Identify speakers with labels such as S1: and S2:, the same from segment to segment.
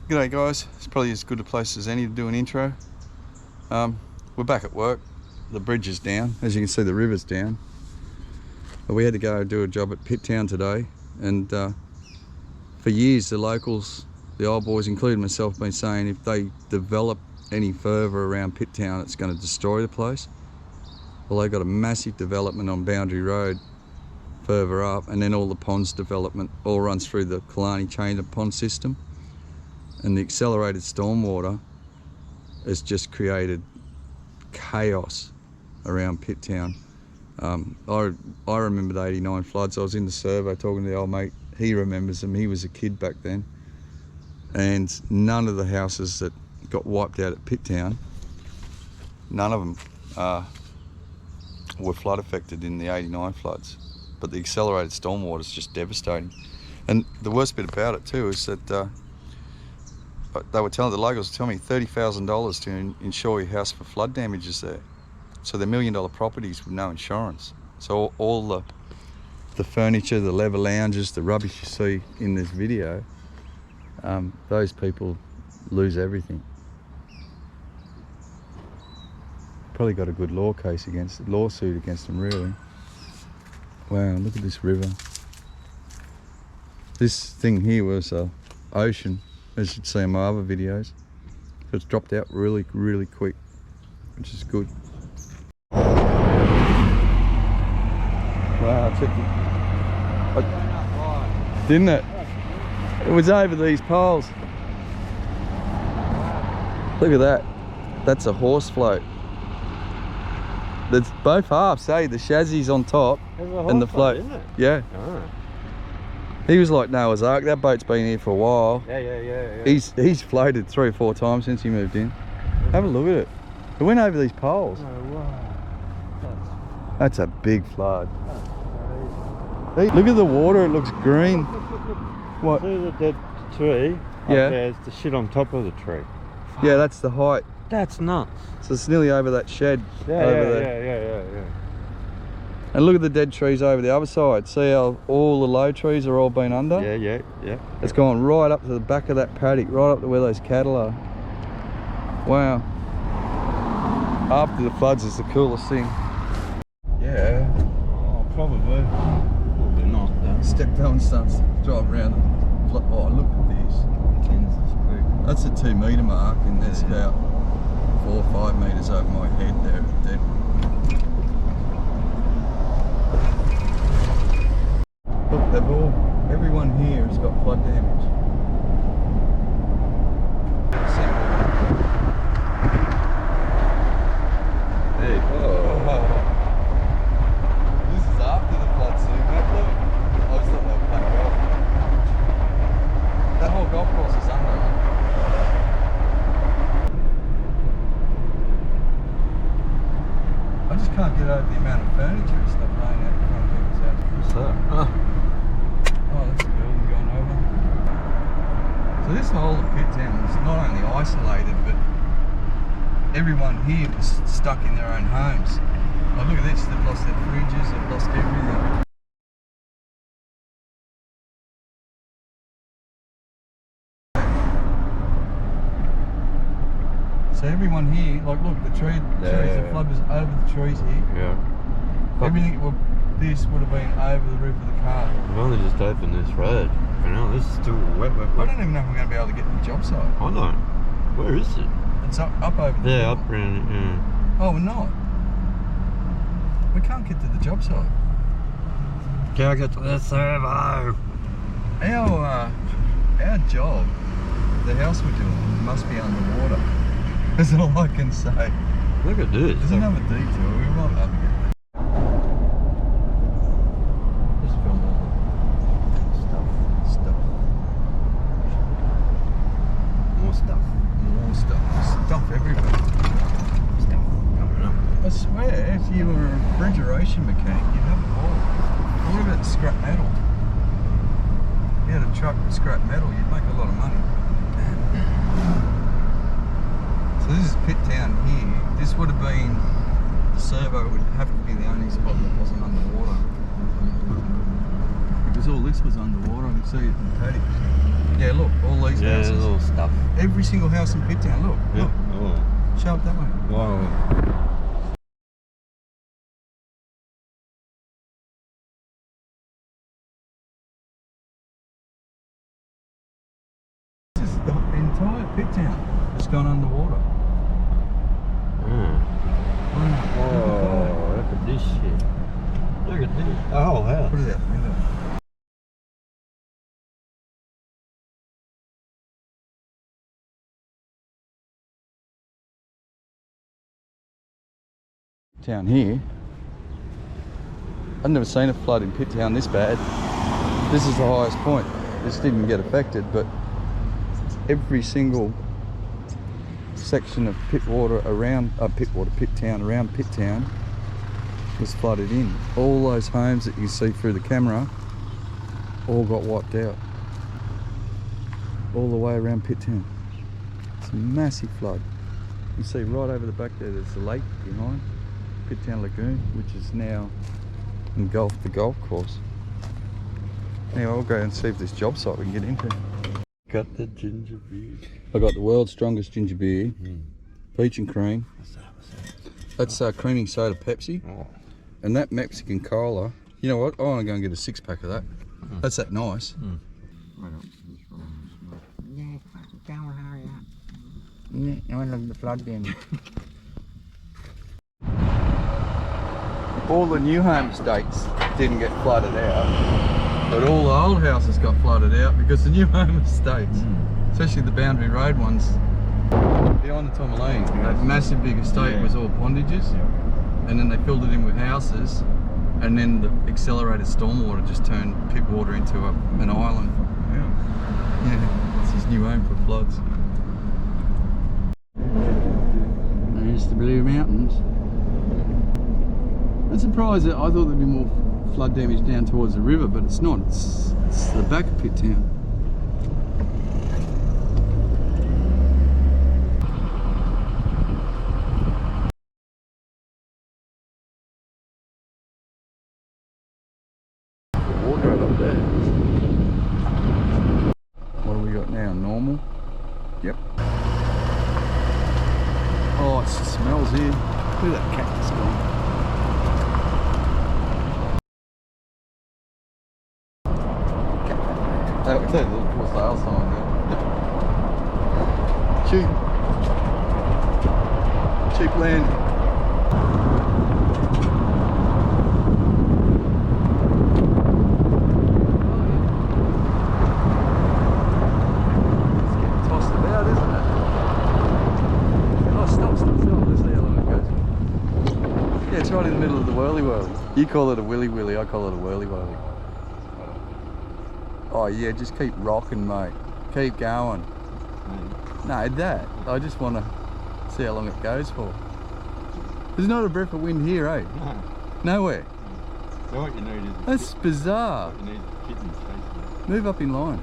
S1: G'day guys, it's probably as good a place as any to do an intro. We're back at work. The bridge is down, as you can see the river's down. But we had to go do a job at Pittown today, and for years the locals, the old boys including myself, been saying if they develop any further around Pittown it's going to destroy the place. Well, they got a massive development on Boundary Road further up, and then all the ponds development all runs through the Killarney chain of pond system. And the accelerated stormwater has just created chaos around Pittown. I remember the 89 floods. I was in the survey talking to the old mate. He remembers them. He was a kid back then. And none of the houses that got wiped out at Pittown, none of them were flood affected in the 89 floods. But the accelerated stormwater is just devastating. And the worst bit about it too is that they were telling, the locals were telling me $30,000 to insure your house for flood damages there. So they're $1 million properties with no insurance. So all the furniture, the leather lounges, the rubbish you see in this video, those people lose everything. Probably got a good lawsuit against them, really. Wow, look at this river. This thing here was ocean, as you'd see in my other videos. So it's dropped out really, really quick, which is good. Wow, didn't it? It was over these poles. Look at that. That's a horse float. That's both halves, eh? The chassis on top and the float.
S2: Isn't it?
S1: Yeah.
S2: Oh.
S1: He was like Noah's Ark. That boat's been here for a while.
S2: Yeah.
S1: He's floated 3 or 4 times since he moved in. Have a look at it. It went over these poles.
S2: Oh, wow.
S1: That's a big flood. Hey, look at the water. It looks green. What?
S2: See the dead tree?
S1: Yeah.
S2: There's the shit on top of the tree.
S1: Yeah, that's the height.
S2: That's nuts.
S1: So it's nearly over that shed.
S2: Yeah.
S1: And look at the dead trees over the other side. See how all the low trees are all been under?
S2: Yeah.
S1: It's gone right up to the back of that paddock, right up to where those cattle are. Wow. After the floods is the coolest thing. Yeah.
S2: Oh, probably. Probably not, though.
S1: Step down and starts driving around the flood. Oh, look at this.
S2: Kansas Creek.
S1: That's a 2 metre mark, and there's about 4 or 5 metres over my head there. Dead. Look, everyone here has got flood damage. Hey, this is after the flood soon, mate. Look. I just thought they were playing golf. That whole golf course is under. I just can't get over the amount of furniture and stuff laying out in front of people's houses.
S2: What's that?
S1: Oh, that's a building going over. So this whole of Pittown is not only isolated, but everyone here was stuck in their own homes. Like, look at this, they've lost their fridges, they've lost everything. So everyone here, like look, the trees, the flood was over the trees here.
S2: Yeah.
S1: Everything, this would have been over the roof of the car.
S2: We've only just opened this road. You know, this is still wet.
S1: I don't even know if we're going to be able to get to the job site.
S2: I know. Where is it?
S1: It's up over there.
S2: Yeah, up around it, yeah.
S1: Oh, we're not. We can't get to the job site.
S2: Can't get to the servo.
S1: Our job, the house we're doing, must be underwater. That's all I can say.
S2: Look at this.
S1: There's another detour. We might be able to get there. Just film all the stuff.
S2: More stuff.
S1: Stuff everywhere.
S2: Stuff coming up.
S1: I swear, if you were a refrigeration mechanic, you'd have it all. What about scrap metal? If you had a truck with scrap metal, you'd make a lot of money. So this is Pittown here. This would have been, the servo would have to be the only spot that wasn't underwater. Because all this was underwater, I can see it in the paddock. Yeah, look, all these
S2: Yeah,
S1: houses.
S2: little stuff.
S1: Every single house in Pittown, look,
S2: Yeah.
S1: look.
S2: Oh.
S1: Show it that way.
S2: Wow.
S1: This is the entire Pittown. It's gone underwater. Wow.
S2: Oh, look at this shit. Look at this. The whole house.
S1: Put it out. Look at that. Town here. I've never seen a flood in Pittown this bad. This is the highest point. This didn't get affected, but every single section of Pittown around Pittown was flooded in. All those homes that you see through the camera all got wiped out. All the way around Pittown. It's a massive flood. You see right over the back there, there's a lake behind. Pittown Lagoon, which is now engulfed the golf course. Anyway, I'll go and see if this job site we can get into.
S2: Got the ginger beer.
S1: I got the world's strongest ginger beer, peach and cream.
S2: What's that?
S1: That's creaming soda Pepsi,
S2: Oh.
S1: and that Mexican cola. You know what? I want to go and get a 6-pack of that. That's that nice.
S3: Yeah, go on, hurry up. Yeah, I want to look at the flood damage.
S1: All the new home estates didn't get flooded out, but all the old houses got flooded out because the new home estates, especially the Boundary Road ones, behind the Tomalene, that massive big estate was all pondages, and then they filled it in with houses, and then the accelerated stormwater just turned pit water into an island. Yeah, it's his new home for floods. There's the Blue Mountains. I'm surprised that I thought there'd be more flood damage down towards the river, but it's not. It's the back of Pittown. The water right up there. What do we got now? Normal? Yep. Oh, it smells here. Look at that cactus gone. That little for sale sign there. Cheap land. It's getting tossed about, isn't it? Oh, stop. Let's see how long it goes. Yeah, it's right in the middle of the whirly. You call it a willy, I call it a whirly. Oh yeah, just keep rocking, mate. Keep going. No, that. I just want to see how long it goes for. There's not a breath of wind here, eh?
S2: No.
S1: Nowhere.
S2: So what you need is...
S1: That's bizarre.
S2: You need kittens, basically.
S1: Move up in line.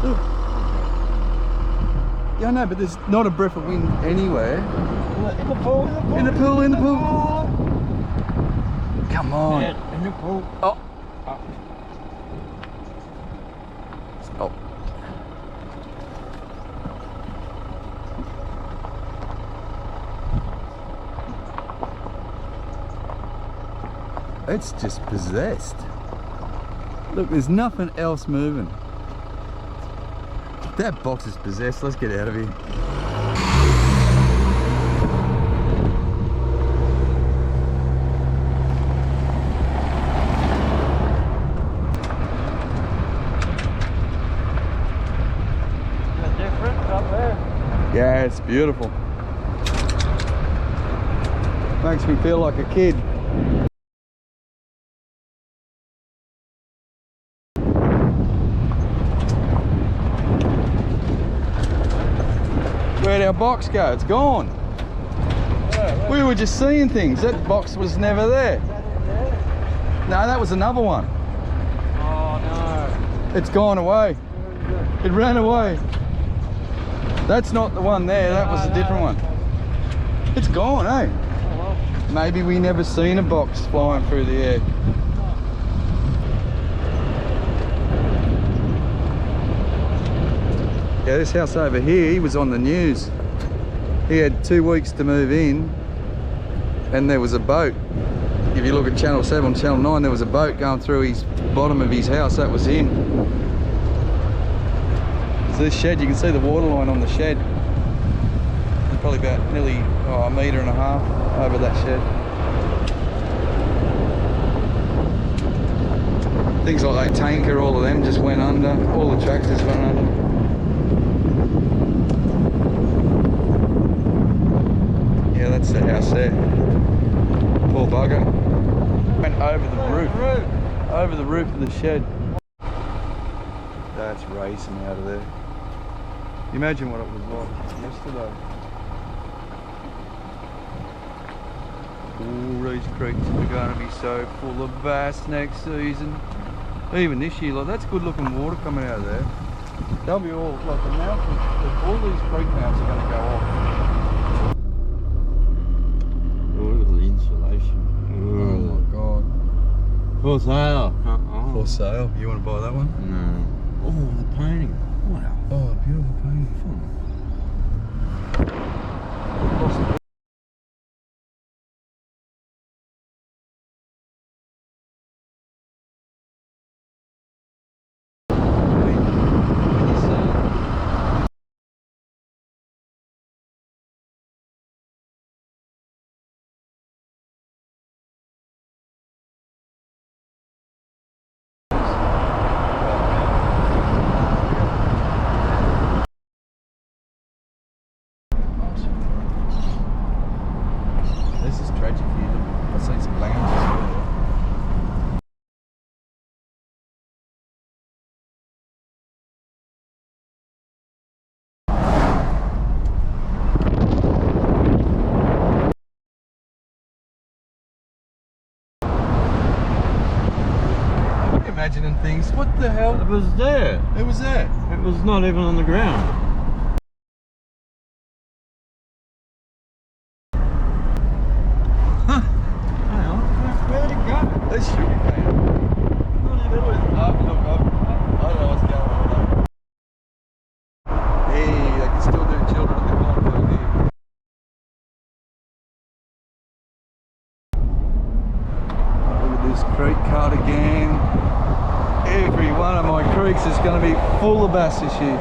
S1: Look. Yeah, I know, but there's not a breath of wind anywhere.
S2: In the pool.
S1: In the pool. Come on.
S2: Yeah, in the pool.
S1: Oh. Stop. It's just possessed. Look, there's nothing else moving. That box is possessed. Let's get out of here.
S2: Different up there.
S1: Yeah, it's beautiful. Makes me feel like a kid. Where'd our box go? It's gone. We were just seeing things. That box was never there. No, that was another one.
S2: Oh no.
S1: It's gone away. It ran away. That's not the one there, that was a different one. It's gone, eh? Maybe we never seen a box flying through the air. Yeah, this house over here, he was on the news. He had 2 weeks to move in, and there was a boat. If you look at Channel 7, Channel 9, there was a boat going through his bottom of his house. That was him. So this shed, you can see the water line on the shed. It's probably about nearly a metre and a half over that shed. Things like that tanker, all of them just went under. All the tractors went under. Yeah, that's the house there. Poor bugger. Went over the roof. Over the roof of the shed. That's racing out of there. Imagine what it was like yesterday. All these creeks are going to be so full of bass next season. Even this year, like, that's good looking water coming out of there. They'll be all, like, the mountains, all these creek mouths are going to go off.
S2: Oh, look at the insulation.
S1: Oh my god.
S2: For sale.
S1: For sale. You want to buy that one?
S2: No. Oh, the painting. Wow.
S1: Oh, beautiful painting. This is tragic here. I've seen some lounges over there. I'm imagining things. What the hell?
S2: It was there.
S1: It was there.
S2: It was not even on the ground. Where'd it go?
S1: They should be paying. Look, I don't know what's going on there. Hey, they can still do children at the cornfield here. Look at this creek cut again. Every one of my creeks is going to be full of bass this year.